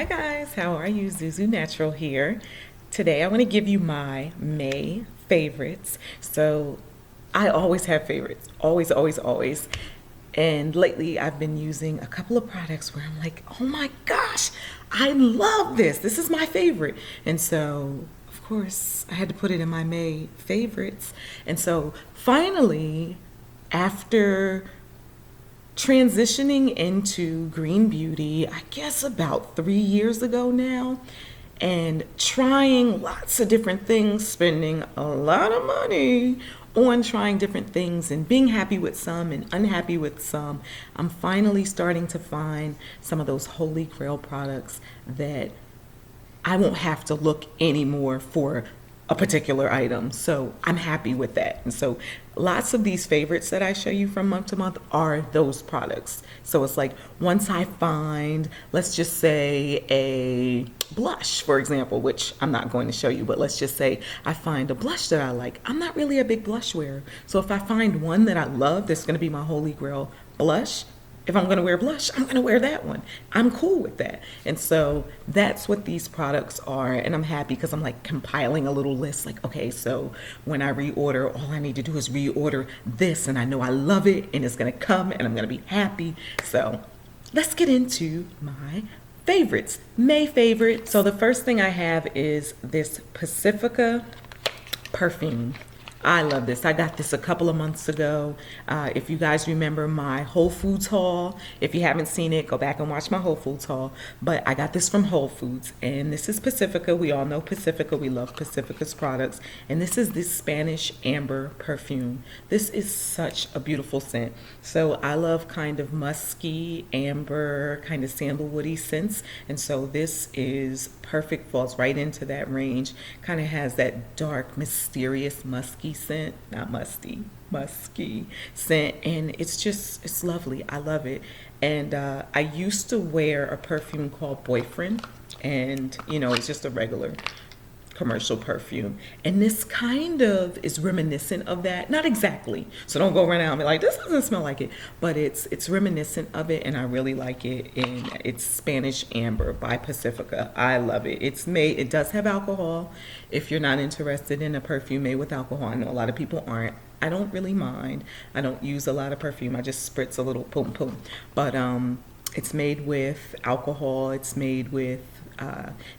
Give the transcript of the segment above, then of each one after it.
Hi guys, how are you? Zuzu Natural here. Today I want to give you my May favorites. So I always have favorites, always, always, always. And lately I've been using a couple of products where I'm like, oh my gosh, I love this. This is my favorite. And so, of course, I had to put it in my May favorites. And so finally, after transitioning into green beauty, I guess about 3 years ago now, and trying lots of different things, spending a lot of money on trying different things and being happy with some and unhappy with some, I'm finally starting to find some of those holy grail products that I won't have to look anymore for a particular item. So I'm happy with that. And so lots of these favorites that I show you from month to month are those products. So it's like once I find, let's just say a blush, for example, which I'm not going to show you, but let's just say I find a blush that I like. I'm not really a big blush wearer. So if I find one that I love, that's going to be my holy grail blush, if I'm going to wear blush, I'm going to wear that one. I'm cool with that. And so that's what these products are. And I'm happy because I'm like compiling a little list like, okay, so when I reorder, all I need to do is reorder this. And I know I love it and it's going to come and I'm going to be happy. So let's get into my favorites, May favorites. So the first thing I have is this Pacifica perfume. I love this. I got this a couple of months ago. If you guys remember my Whole Foods haul, if you haven't seen it, go back and watch my Whole Foods haul. But I got this from Whole Foods, and this is Pacifica. We all know Pacifica. We love Pacifica's products. And this is this Spanish amber perfume. This is such a beautiful scent. So I love kind of musky, amber, kind of sandalwoody scents. And so this is perfect, falls right into that range. Kind of has that dark, mysterious, musky scent, not musky scent, and it's lovely. I love it. And I used to wear a perfume called Boyfriend, and it's just a regular commercial perfume, and this kind of is reminiscent of that. Not exactly, so don't go around and be like, this doesn't smell like it, but it's reminiscent of it, and I really like it. And it's Spanish Amber by Pacifica. I love it. It does have alcohol. If you're not interested in a perfume made with alcohol, I know a lot of people aren't. I don't really mind. I don't use a lot of perfume. I just spritz a little, boom boom. But it's made with alcohol. It's made with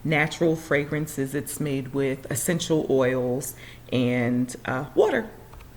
natural fragrances. It's made with essential oils and water.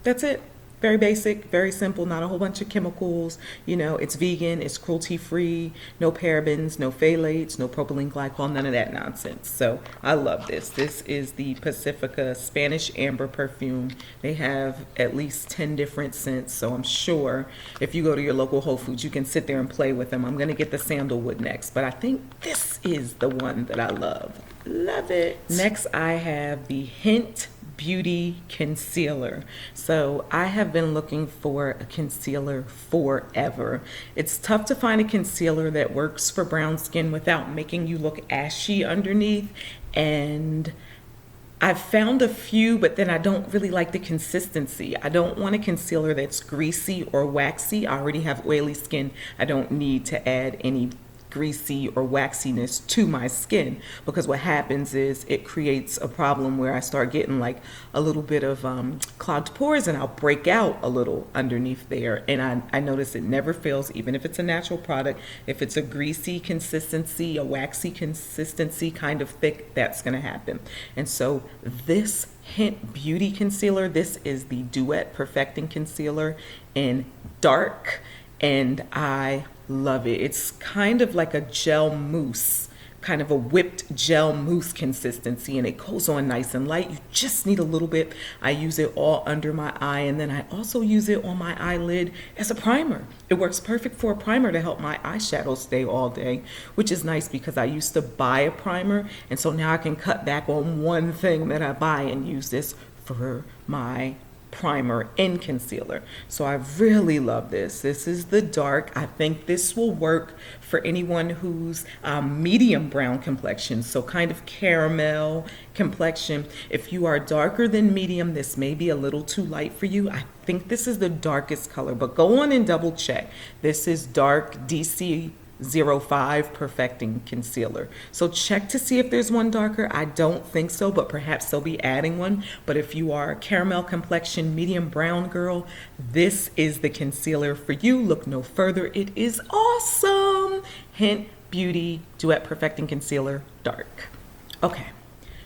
That's it. Very basic, very simple, not a whole bunch of chemicals. It's vegan, it's cruelty free, no parabens, no phthalates, no propylene glycol, none of that nonsense. So I love this. This is the Pacifica Spanish Amber perfume. They have at least 10 different scents. So I'm sure if you go to your local Whole Foods, you can sit there and play with them. I'm going to get the sandalwood next, but I think this is the one that I love. Love it. Next, I have the Hynt Beauty Concealer. So I have been looking for a concealer forever. It's tough to find a concealer that works for brown skin without making you look ashy underneath, and I've found a few, but then I don't really like the consistency. I don't want a concealer that's greasy or waxy. I already have oily skin. I don't need to add any greasy or waxiness to my skin, because what happens is it creates a problem where I start getting like a little bit of clogged pores, and I'll break out a little underneath there. And I notice it never fails, even if it's a natural product. If it's a greasy consistency, a waxy consistency, kind of thick, that's going to happen. And so this Hynt Beauty Concealer, this is the Duet Perfecting Concealer in dark, and I love it. It's kind of like a gel mousse, kind of a whipped gel mousse consistency, and it goes on nice and light. You just need a little bit. I use it all under my eye, and then I also use it on my eyelid as a primer. It works perfect for a primer to help my eyeshadow stay all day, which is nice because I used to buy a primer, and so now I can cut back on one thing that I buy and use this for my primer and concealer. So I really love this. This is the dark. I think this will work for anyone who's medium brown complexion, so kind of caramel complexion. If you are darker than medium, this may be a little too light for you. I think this is the darkest color, but go on and double check. This is dark DC 05 Perfecting Concealer. So check to see if there's one darker. I don't think so, but perhaps they'll be adding one. But if you are a caramel complexion, medium brown girl, this is the concealer for you. Look no further. It is awesome. Hynt Beauty Duet Perfecting Concealer Dark. Okay,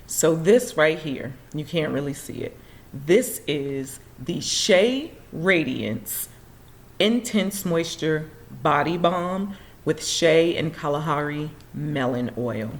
so this right here, you can't really see it. This is the Shea Radiance Intense Moisture Body Balm with Shea and Kalahari Melon Oil.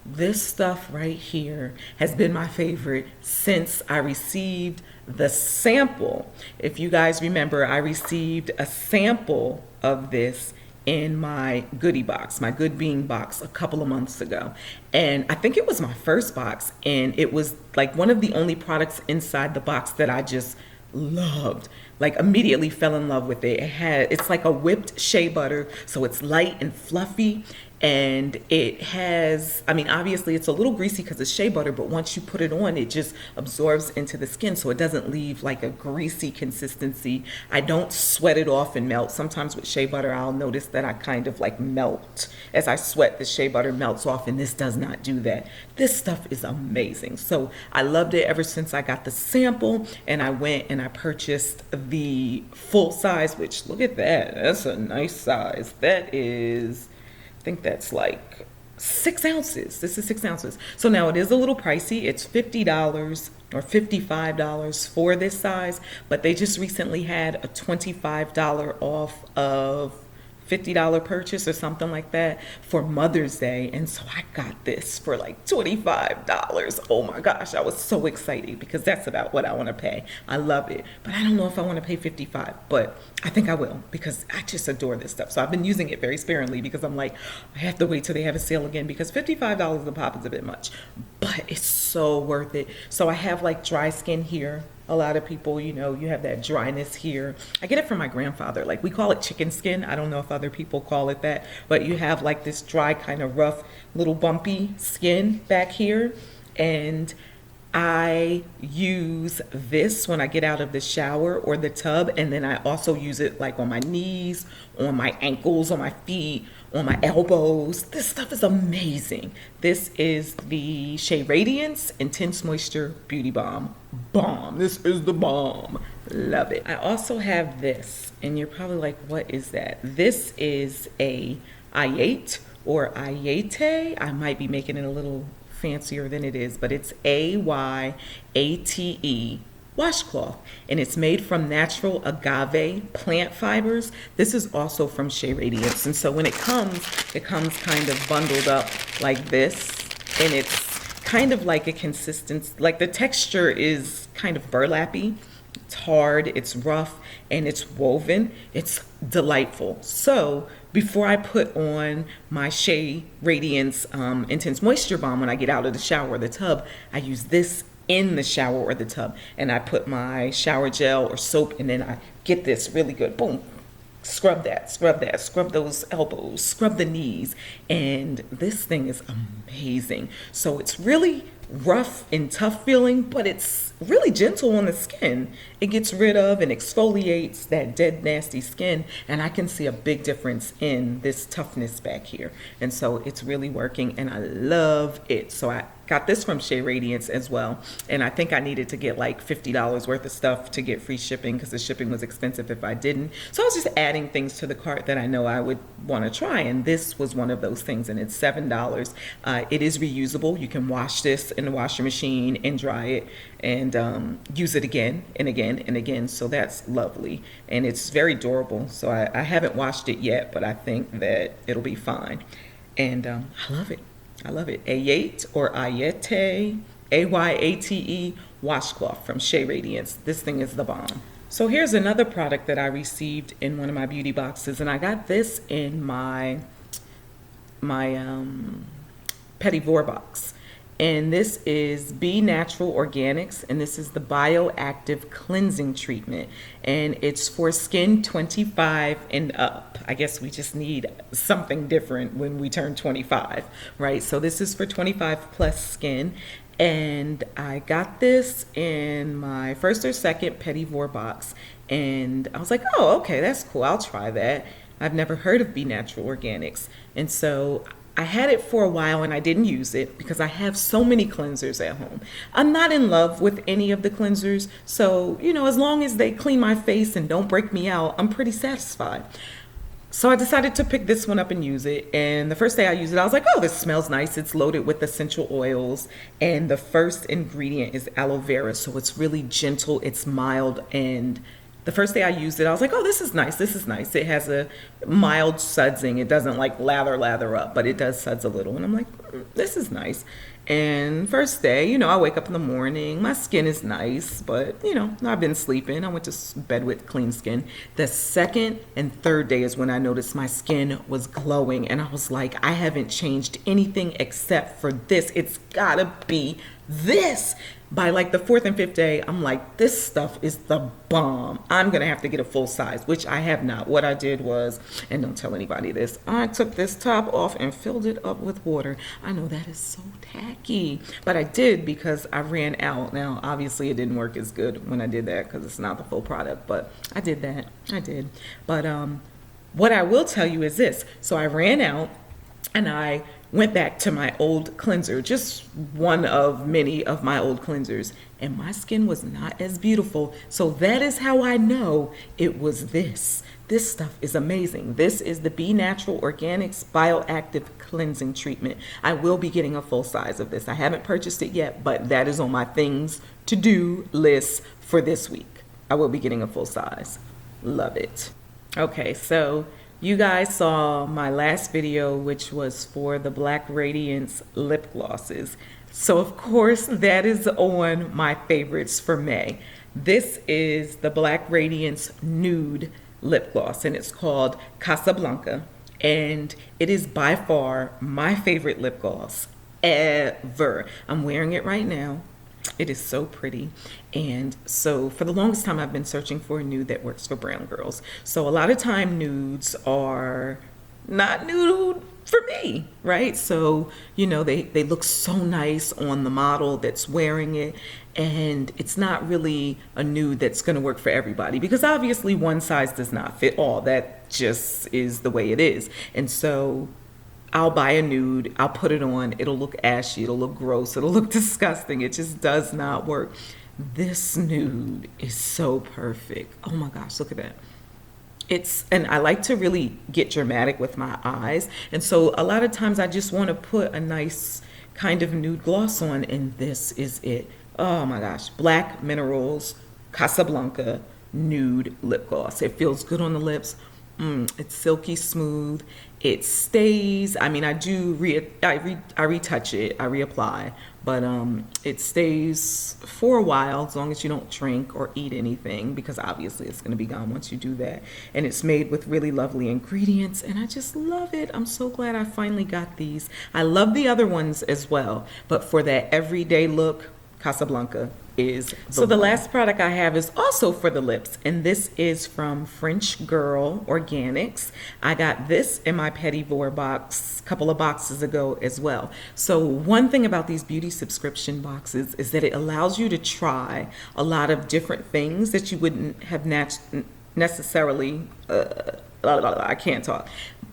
This stuff right here has been my favorite since I received the sample. If you guys remember, I received a sample of this in my goodie box, my Good Being box, a couple of months ago. And I think it was my first box, and it was like one of the only products inside the box that I just loved. Like immediately fell in love with it. It's like a whipped shea butter, so it's light and fluffy, and it has, I mean, obviously it's a little greasy because it's shea butter, but once you put it on, it just absorbs into the skin, so it doesn't leave like a greasy consistency. I don't sweat it off and melt. Sometimes with shea butter, I'll notice that I kind of like melt. As I sweat, the shea butter melts off, and this does not do that. This stuff is amazing. So I loved it ever since I got the sample, and I went and I purchased the full size, which look at that. That's a nice size. That is, I think that's like 6 ounces. This is 6 ounces. So now it is a little pricey. It's $50 or $55 for this size, but they just recently had a $25 off of $50 purchase or something like that for Mother's Day. And so I got this for like $25. Oh my gosh, I was so excited because that's about what I want to pay. I love it, but I don't know if I want to pay $55, but I think I will because I just adore this stuff. So I've been using it very sparingly because I'm like, I have to wait till they have a sale again because $55 a pop is a bit much, but it's so worth it. So I have like dry skin here. A lot of people, you know, you have that dryness here. I get it from my grandfather. Like we call it chicken skin. I don't know if other people call it that, but you have like this dry, kind of rough, little bumpy skin back here. And I use this when I get out of the shower or the tub, and then I also use it like on my knees, on my ankles, on my feet, on my elbows. This stuff is amazing. This is the Shea Radiance Intense Moisture Beauty Balm. Bomb. This is the bomb. Love it. I also have this, and you're probably like, what is that? This is a Ayate or Ayate. I might be making it a little fancier than it is, but it's Ayate washcloth, and it's made from natural agave plant fibers. This is also from Shea Radiance, and so when it comes kind of bundled up like this, and it's kind of like a consistency, like the texture is kind of burlappy. It's hard, it's rough, and it's woven. It's delightful. So before I put on my Shea Radiance Intense Moisture Balm when I get out of the shower or the tub, I use this in the shower or the tub, and I put my shower gel or soap, and then I get this really good, boom, scrub that, scrub those elbows, scrub the knees, and this thing is amazing. So it's really rough and tough feeling, but it's really gentle on the skin. It gets rid of and exfoliates that dead, nasty skin, and I can see a big difference in this toughness back here. And so it's really working, and I love it. So I got this from Shea Radiance as well, and I think I needed to get like $50 worth of stuff to get free shipping because the shipping was expensive if I didn't. So I was just adding things to the cart that I know I would want to try, and this was one of those things, and it's $7. It is reusable. You can wash this in the washer machine and dry it and use it again and again and again. So that's lovely, and it's very durable. So I haven't washed it yet, but I think that it'll be fine, and I love it. I love it. Ayate or Ayate, Ayate washcloth from Shea Radiance. This thing is the bomb. So here's another product that I received in one of my beauty boxes, and I got this in my Petit Vour box. And this is Be Natural Organics, and this is the Bioactive Cleansing Treatment, and it's for skin 25 and up. I guess we just need something different when we turn 25, right? So this is for 25 plus skin, and I got this in my first or second Petit Vour box, and I was like, oh, okay, that's cool, I'll try that. I've never heard of Be Natural Organics. And so I had it for a while and I didn't use it because I have so many cleansers at home. I'm not in love with any of the cleansers. So, as long as they clean my face and don't break me out, I'm pretty satisfied. So I decided to pick this one up and use it. And the first day I used it, I was like, oh, this smells nice. It's loaded with essential oils. And the first ingredient is aloe vera. So it's really gentle, it's mild. And the first day I used it, I was like, oh, this is nice. This is nice. It has a mild sudsing. It doesn't like lather up, but it does suds a little. And I'm like, this is nice. And first day, I wake up in the morning, my skin is nice, but I've been sleeping. I went to bed with clean skin. The second and third day is when I noticed my skin was glowing, and I was like, I haven't changed anything except for this. It's gotta be this. By like the fourth and fifth day, I'm like, this stuff is the bomb. I'm gonna have to get a full size, which I have not. What I did was, and don't tell anybody this, I took this top off and filled it up with water. I know that is so tacky, but I did because I ran out. Now, obviously it didn't work as good when I did that because it's not the full product, but I did that. I did. But what I will tell you is this. So I ran out and I went back to my old cleanser, just one of many of my old cleansers, and my skin was not as beautiful. So that is how I know it was this. This stuff is amazing. This is the Be Natural Organics Bioactive Cleansing Treatment. I will be getting a full size of this. I haven't purchased it yet, but that is on my things to do list for this week. I will be getting a full size. Love it. Okay, so you guys saw my last video, which was for the BLAC Radiance lip glosses. So of course that is on my favorites for May. This is the BLAC Radiance Nude lip gloss, and it's called Casablanca. And it is by far my favorite lip gloss ever. I'm wearing it right now. It is so pretty. And so for the longest time, I've been searching for a nude that works for brown girls. So a lot of time nudes are not nude for me, right? So, they look so nice on the model that's wearing it. And it's not really a nude that's going to work for everybody because obviously one size does not fit all. That just is the way it is. And so I'll buy a nude, I'll put it on, it'll look ashy, it'll look gross, it'll look disgusting. It just does not work. This nude is so perfect. Oh my gosh, look at that. And I like to really get dramatic with my eyes. And so a lot of times I just want to put a nice kind of nude gloss on, and this is it. Oh my gosh, BLAC Minerals Casablanca Nude Lip Gloss. It feels good on the lips. It's silky smooth. It stays. I mean, I retouch it. I reapply, but it stays for a while as long as you don't drink or eat anything, because obviously it's going to be gone once you do that. And it's made with really lovely ingredients, and I just love it. I'm so glad I finally got these. I love the other ones as well, but for that everyday look, Casablanca is the last product I have is also for the lips, and this is from French Girl Organics. I got this in my Petit Vour box a couple of boxes ago as well. So one thing about these beauty subscription boxes is that it allows you to try a lot of different things that you wouldn't have necessarily I can't talk,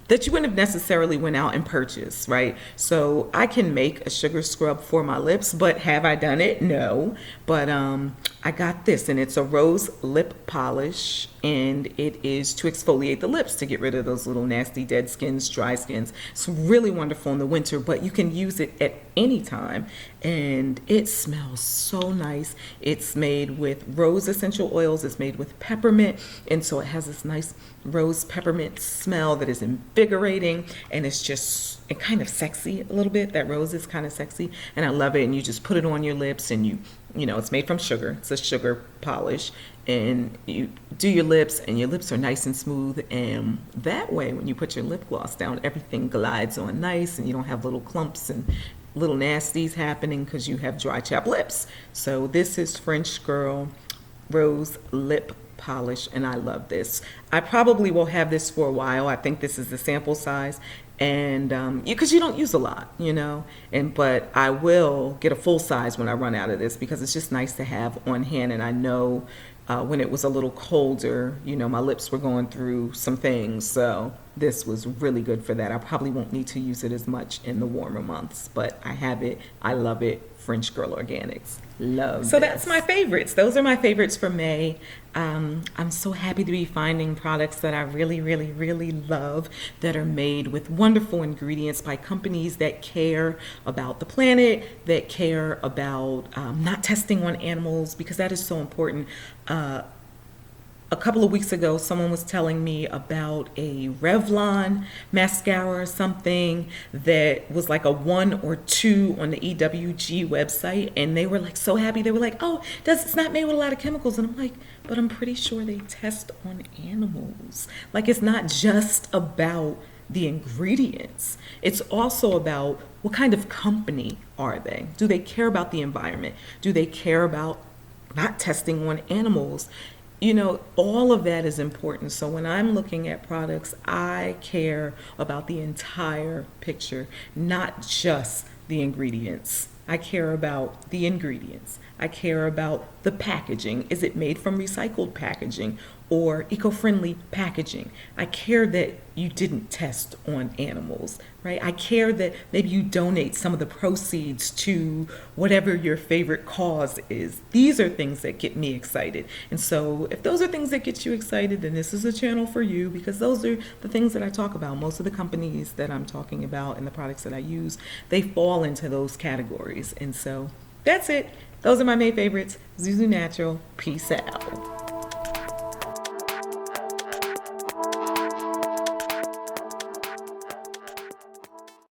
that you wouldn't have necessarily went out and purchased, right? So I can make a sugar scrub for my lips, but have I done it? No. But I got this, and it's a rose lip polish, and it is to exfoliate the lips to get rid of those little nasty dead skins, dry skins. It's really wonderful in the winter, but you can use it at any time, and it smells so nice. It's made with rose essential oils. It's made with peppermint, and so it has this nice rose peppermint smell that is invigorating, and it's just kind of sexy a little bit. That rose is kind of sexy, and I love it. And you just put it on your lips, and you know, it's made from sugar. It's a sugar polish, and you do your lips, and your lips are nice and smooth, and that way when you put your lip gloss down, everything glides on nice, and you don't have little clumps and little nasties happening because you have dry chapped lips. So this is French Girl Rose Lip Polish, and I love this. I probably will have this for a while. I think this is the sample size, And because you don't use a lot, and but I will get a full size when I run out of this because it's just nice to have on hand. And I know when it was a little colder, my lips were going through some things, so this was really good for that. I probably won't need to use it as much in the warmer months, but I have it. I love it. French Girl Organics. Love So this. That's my favorites. Those are my favorites for May. I'm so happy to be finding products that I really, really, really love that are made with wonderful ingredients by companies that care about the planet, that care about not testing on animals, because that is so important. A couple of weeks ago, someone was telling me about a Revlon mascara or something that was like a 1 or 2 on the EWG website, and they were like so happy. They were like, "Oh, it's not made with a lot of chemicals," and I'm like, "But I'm pretty sure they test on animals. Like, it's not just about the ingredients. It's also about what kind of company are they? Do they care about the environment? Do they care about not testing on animals?" All of that is important. So when I'm looking at products, I care about the entire picture, not just the ingredients. I care about the ingredients. I care about the packaging. Is it made from recycled packaging or eco-friendly packaging? I care that you didn't test on animals, right? I care that maybe you donate some of the proceeds to whatever your favorite cause is. These are things that get me excited. And so if those are things that get you excited, then this is a channel for you, because those are the things that I talk about. Most of the companies that I'm talking about and the products that I use, they fall into those categories. And so that's it. Those are my May favorites. Zuzu Natural. Peace out.